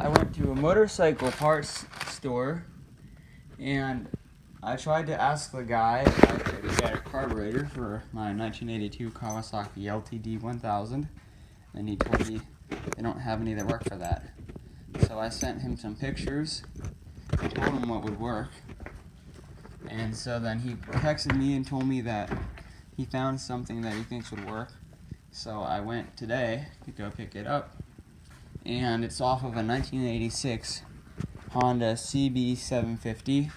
I went to a motorcycle parts store and I tried to ask the guy if I could get a carburetor for my 1982 Kawasaki Kz1000, and he told me they don't have any that work for that. So I sent him some pictures and told him what would work. And so then he texted me and told me that he found something that he thinks would work. So I went today to go pick it up, and it's off of a 1986 Honda CB750,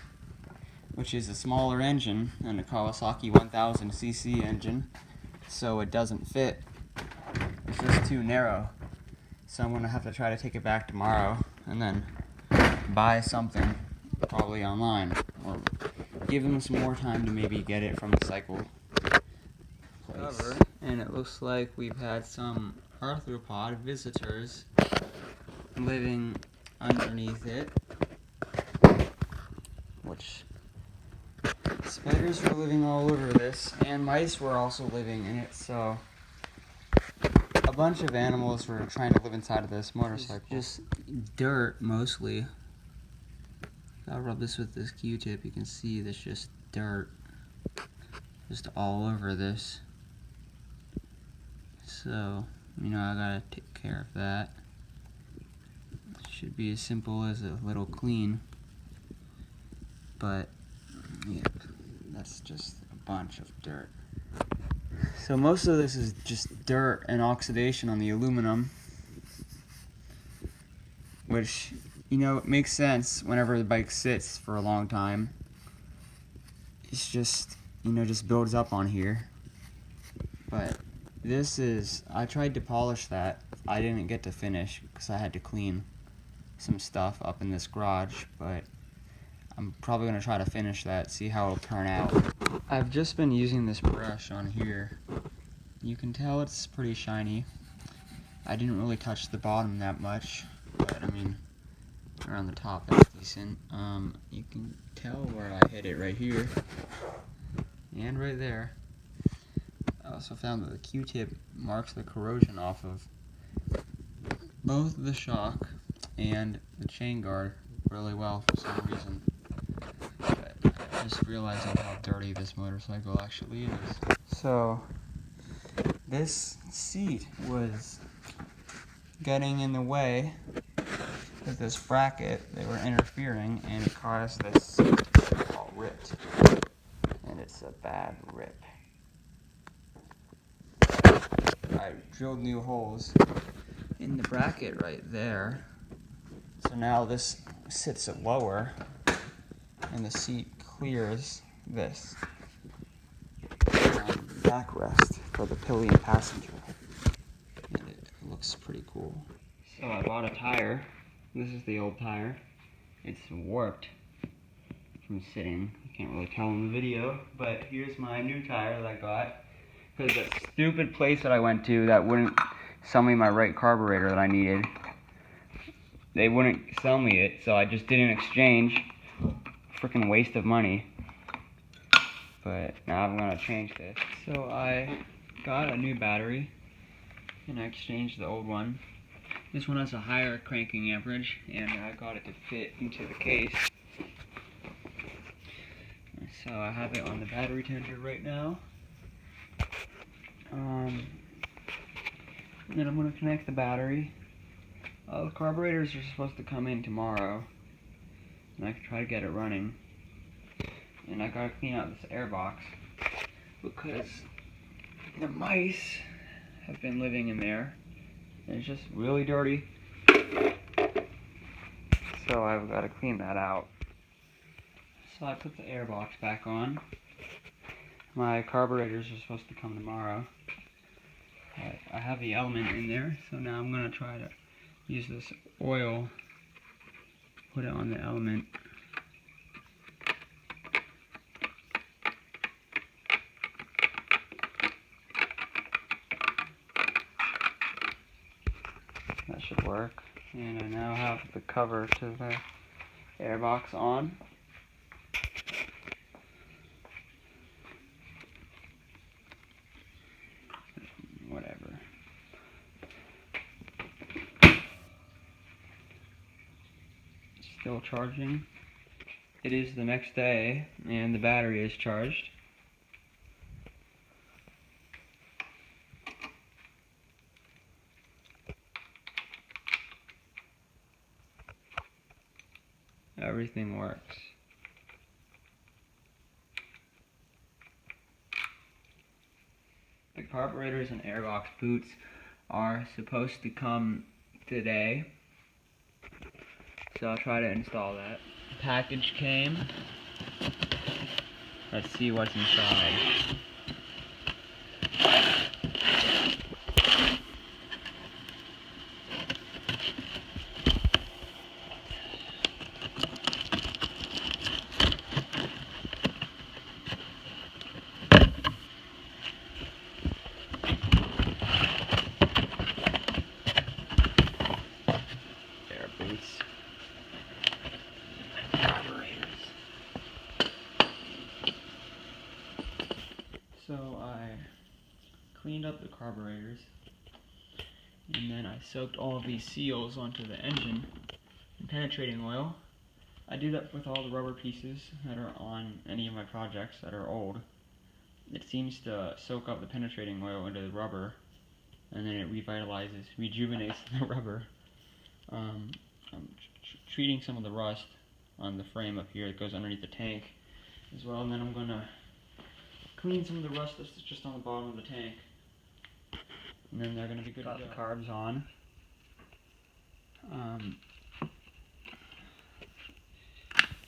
which is a smaller engine than a Kawasaki 1000cc engine, so it doesn't fit. It's just too narrow. So I'm going to have to try to take it back tomorrow and then buy something, probably online, or give them some more time to maybe get it from the cycle place. And it looks like we've had some arthropod visitors living underneath it, which spiders were living all over this, and mice were also living in it, so a bunch of animals were trying to live inside of this motorcycle. Just dirt, mostly. I'll rub this with this Q-tip. You can see there's just dirt just all over this. So, I gotta take care of that. It should be as simple as a little clean. But, yeah, that's just a bunch of dirt. So most of this is just dirt and oxidation on the aluminum, which, it makes sense whenever the bike sits for a long time. It's just, just builds up on here. But I tried to polish that. I didn't get to finish because I had to clean some stuff up in this garage, but I'm probably going to try to finish that, see how it'll turn out. I've just been using this brush on here. You can tell it's pretty shiny. I didn't really touch the bottom that much, but around the top it's decent. You can tell where I hit it right here and right there. I also found that the Q-tip marks the corrosion off of both the shock and the chain guard really well for some reason. But just realizing how dirty this motorcycle actually is. So this seat was getting in the way with this bracket. They were interfering, and it caused this seat to get all ripped. And it's a bad rip. I drilled new holes in the bracket right there. So now this sits it lower, and the seat clears this backrest for the pillion passenger. And it looks pretty cool. So I bought a tire. This is the old tire. It's warped from sitting. I can't really tell in the video, but here's my new tire that I got. Because that stupid place that I went to that wouldn't sell me my right carburetor that I needed, they wouldn't sell me it, so I just did an exchange. Freaking waste of money. But now I'm gonna change this. So I got a new battery and I exchanged the old one. This one has a higher cranking amperage, and I got it to fit into the case. So I have it on the battery tender right now. And then I'm going to connect the battery. The carburetors are supposed to come in tomorrow, and I can try to get it running. And I gotta clean out this air box because the mice have been living in there. And it's just really dirty. So I've got to clean that out. So I put the air box back on. My carburetors are supposed to come tomorrow. But I have the element in there, so now I'm going to try to use this oil, put it on the element. That should work. And I now have the cover to the airbox on. Whatever. still charging. It is the next day, and the battery is charged. Everything works. The carburetors and airbox boots are supposed to come today, so I'll try to install that. The package came. Let's see what's inside. Air boots. So I cleaned up the carburetors, and then I soaked all of these seals onto the engine in penetrating oil. I do that with all the rubber pieces that are on any of my projects that are old. It seems to soak up the penetrating oil into the rubber, and then it rejuvenates the rubber. I'm treating some of the rust on the frame up here that goes underneath the tank as well, and then I'm going to clean some of the rust that's just on the bottom of the tank, and then they're going to be good to go. Got the carbs on.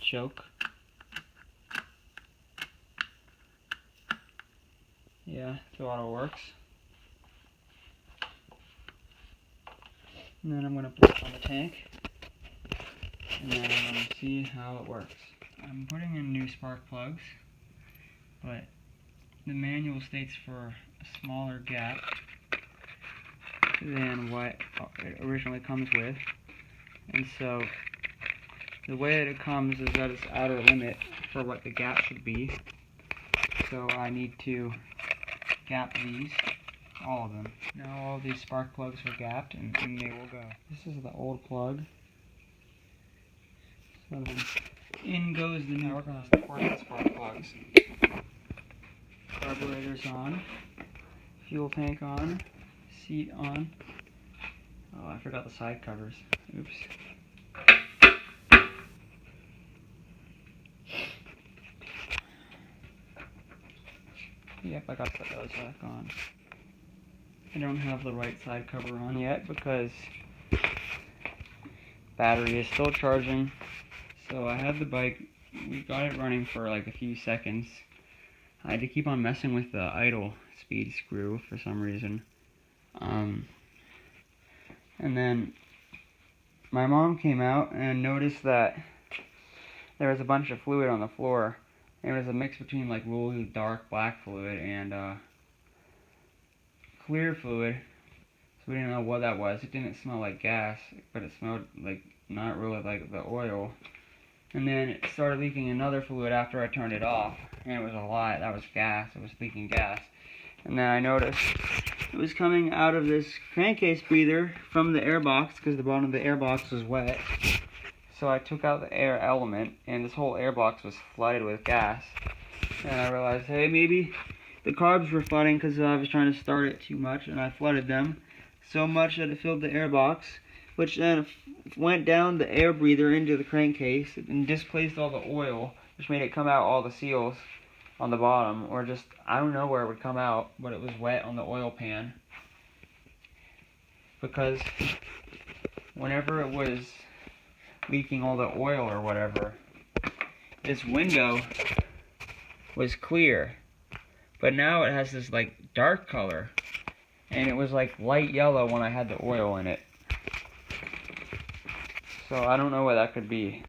Choke. Yeah, throttle works. And then I'm going to put it on the tank, and then I'm going to see how it works. I'm putting in new spark plugs, but the manual states for a smaller gap than what it originally comes with, and so the way that it comes is at its outer limit for what the gap should be. So I need to gap these, all of them. Now all these spark plugs are gapped, and they will go. This is the old plug. So then in goes the new. Now we're going to support the spark plugs. Carburetors on, fuel tank on, seat on. Oh, I forgot the side covers. Oops. Yep, I got those back on. I don't have the right side cover on yet because battery is still charging. So I had the bike, we got it running for like a few seconds. I had to keep on messing with the idle speed screw for some reason. And then my mom came out and noticed that there was a bunch of fluid on the floor. It was a mix between like really dark black fluid and clear fluid. So we didn't know what that was. It didn't smell like gas, but it smelled like not really like the oil. And then it started leaking another fluid after I turned it off. And it was a lot. That was gas. It was leaking gas. And then I noticed it was coming out of this crankcase breather from the airbox because the bottom of the airbox was wet. So I took out the air element, and this whole airbox was flooded with gas. And I realized, hey, maybe the carbs were flooding because I was trying to start it too much, and I flooded them so much that it filled the airbox, which then went down the air breather into the crankcase and displaced all the oil, which made it come out all the seals on the bottom, or just, I don't know where it would come out, but it was wet on the oil pan. Because whenever it was leaking all the oil or whatever, this window was clear, but now it has this like dark color, and it was like light yellow when I had the oil in it. So I don't know what that could be.